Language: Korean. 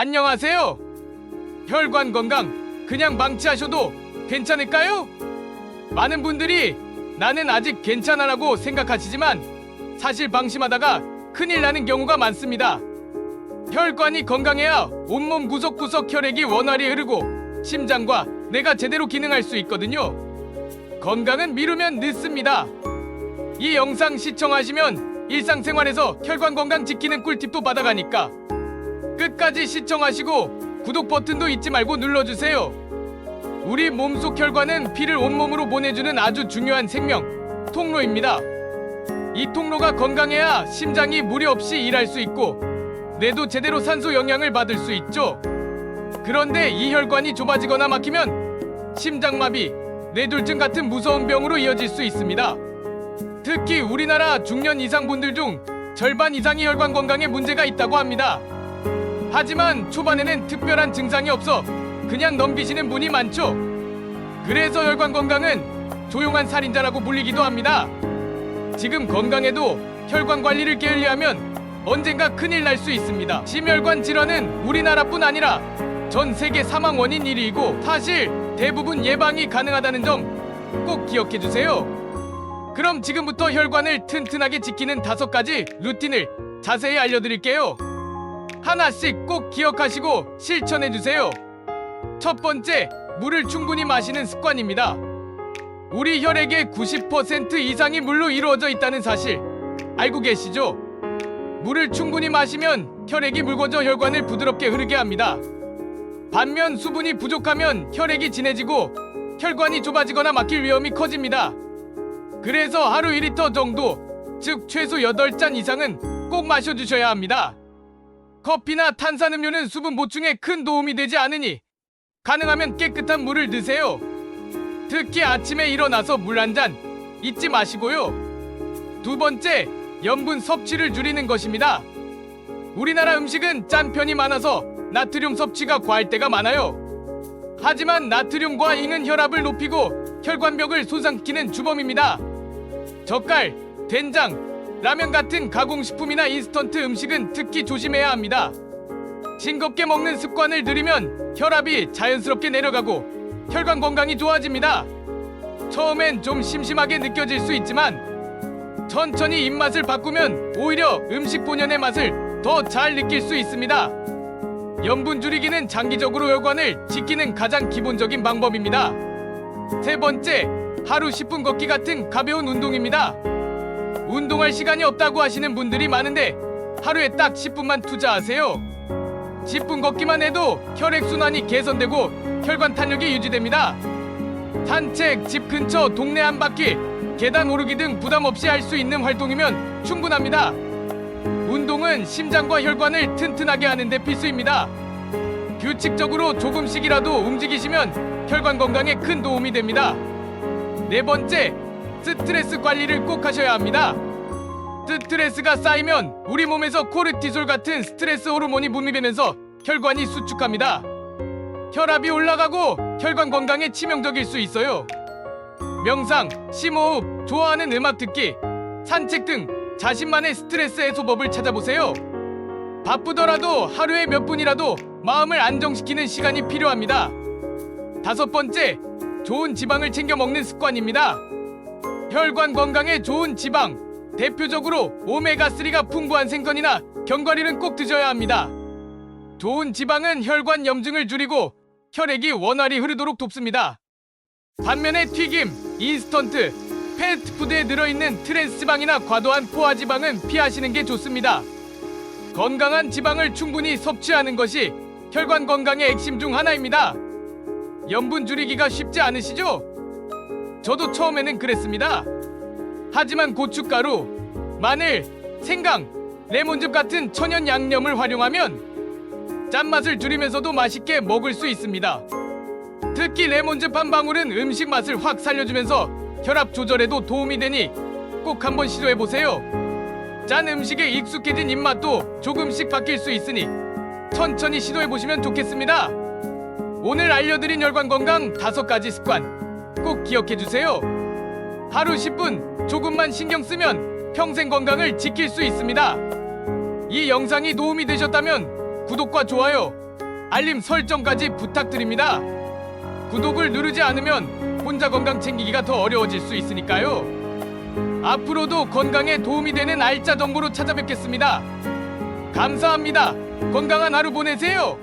안녕하세요. 혈관 건강 그냥 방치하셔도 괜찮을까요? 많은 분들이 나는 아직 괜찮아라고 생각하시지만 사실 방심하다가 큰일 나는 경우가 많습니다. 혈관이 건강해야 온몸 구석구석 혈액이 원활히 흐르고 심장과 뇌가 제대로 기능할 수 있거든요. 건강은 미루면 늦습니다. 이 영상 시청하시면 일상생활에서 혈관 건강 지키는 꿀팁도 받아가니까 끝까지 시청하시고 구독 버튼도 잊지 말고 눌러주세요. 우리 몸속 혈관은 피를 온몸으로 보내주는 아주 중요한 생명 통로입니다. 이 통로가 건강해야 심장이 무리 없이 일할 수 있고 뇌도 제대로 산소 영향을 받을 수 있죠. 그런데 이 혈관이 좁아지거나 막히면 심장마비, 뇌졸중 같은 무서운 병으로 이어질 수 있습니다. 특히 우리나라 중년 이상 분들 중 절반 이상이 혈관 건강에 문제가 있다고 합니다. 하지만 초반에는 특별한 증상이 없어 그냥 넘기시는 분이 많죠. 그래서 혈관 건강은 조용한 살인자라고 불리기도 합니다. 지금 건강해도 혈관 관리를 게을리하면 언젠가 큰일 날 수 있습니다. 심혈관 질환은 우리나라뿐 아니라 전 세계 사망 원인 1위이고 사실 대부분 예방이 가능하다는 점 꼭 기억해 주세요. 그럼 지금부터 혈관을 튼튼하게 지키는 5가지 루틴을 자세히 알려드릴게요. 하나씩 꼭 기억하시고 실천해 주세요. 첫 번째, 물을 충분히 마시는 습관입니다. 우리 혈액의 90% 이상이 물로 이루어져 있다는 사실 알고 계시죠? 물을 충분히 마시면 혈액이 묽어져 혈관을 부드럽게 흐르게 합니다. 반면 수분이 부족하면 혈액이 진해지고 혈관이 좁아지거나 막힐 위험이 커집니다. 그래서 하루 1리터 정도, 즉 최소 8잔 이상은 꼭 마셔주셔야 합니다. 커피나 탄산음료는 수분 보충에 큰 도움이 되지 않으니 가능하면 깨끗한 물을 드세요. 특히 아침에 일어나서 물 한 잔 잊지 마시고요. 두 번째, 염분 섭취를 줄이는 것입니다. 우리나라 음식은 짠 편이 많아서 나트륨 섭취가 과할 때가 많아요. 하지만 나트륨과 잉은 혈압을 높이고 혈관벽을 손상시키는 주범입니다. 젓갈, 된장, 라면 같은 가공식품이나 인스턴트 음식은 특히 조심해야 합니다. 싱겁게 먹는 습관을 들이면 혈압이 자연스럽게 내려가고 혈관 건강이 좋아집니다. 처음엔 좀 심심하게 느껴질 수 있지만 천천히 입맛을 바꾸면 오히려 음식 본연의 맛을 더 잘 느낄 수 있습니다. 염분 줄이기는 장기적으로 혈관을 지키는 가장 기본적인 방법입니다. 세 번째, 하루 10분 걷기 같은 가벼운 운동입니다. 운동할 시간이 없다고 하시는 분들이 많은데 하루에 딱 10분만 투자하세요. 10분 걷기만 해도 혈액순환이 개선되고 혈관 탄력이 유지됩니다. 산책, 집 근처 동네 한 바퀴, 계단 오르기 등 부담 없이 할 수 있는 활동이면 충분합니다. 운동은 심장과 혈관을 튼튼하게 하는 데 필수입니다. 규칙적으로 조금씩이라도 움직이시면 혈관 건강에 큰 도움이 됩니다. 네 번째, 스트레스 관리를 꼭 하셔야 합니다. 스트레스가 쌓이면 우리 몸에서 코르티솔 같은 스트레스 호르몬이 분비되면서 혈관이 수축합니다. 혈압이 올라가고 혈관 건강에 치명적일 수 있어요. 명상, 심호흡, 좋아하는 음악 듣기, 산책 등 자신만의 스트레스 해소법을 찾아보세요. 바쁘더라도 하루에 몇 분이라도 마음을 안정시키는 시간이 필요합니다. 다섯 번째, 좋은 지방을 챙겨 먹는 습관입니다. 혈관 건강에 좋은 지방, 대표적으로 오메가3가 풍부한 생선이나 견과류는 꼭 드셔야 합니다. 좋은 지방은 혈관 염증을 줄이고 혈액이 원활히 흐르도록 돕습니다. 반면에 튀김, 인스턴트, 패스트푸드에 들어있는 트랜스지방이나 과도한 포화지방은 피하시는 게 좋습니다. 건강한 지방을 충분히 섭취하는 것이 혈관 건강의 핵심 중 하나입니다. 염분 줄이기가 쉽지 않으시죠? 저도 처음에는 그랬습니다. 하지만 고춧가루, 마늘, 생강, 레몬즙 같은 천연 양념을 활용하면 짠맛을 줄이면서도 맛있게 먹을 수 있습니다. 특히 레몬즙 한 방울은 음식 맛을 확 살려주면서 혈압 조절에도 도움이 되니 꼭 한번 시도해보세요. 짠 음식에 익숙해진 입맛도 조금씩 바뀔 수 있으니 천천히 시도해보시면 좋겠습니다. 오늘 알려드린 혈관 건강 5가지 습관 꼭 기억해주세요. 하루 10분 조금만 신경 쓰면 평생 건강을 지킬 수 있습니다. 이 영상이 도움이 되셨다면 구독과 좋아요, 알림 설정까지 부탁드립니다. 구독을 누르지 않으면 혼자 건강 챙기기가 더 어려워질 수 있으니까요. 앞으로도 건강에 도움이 되는 알짜 정보로 찾아뵙겠습니다. 감사합니다. 건강한 하루 보내세요.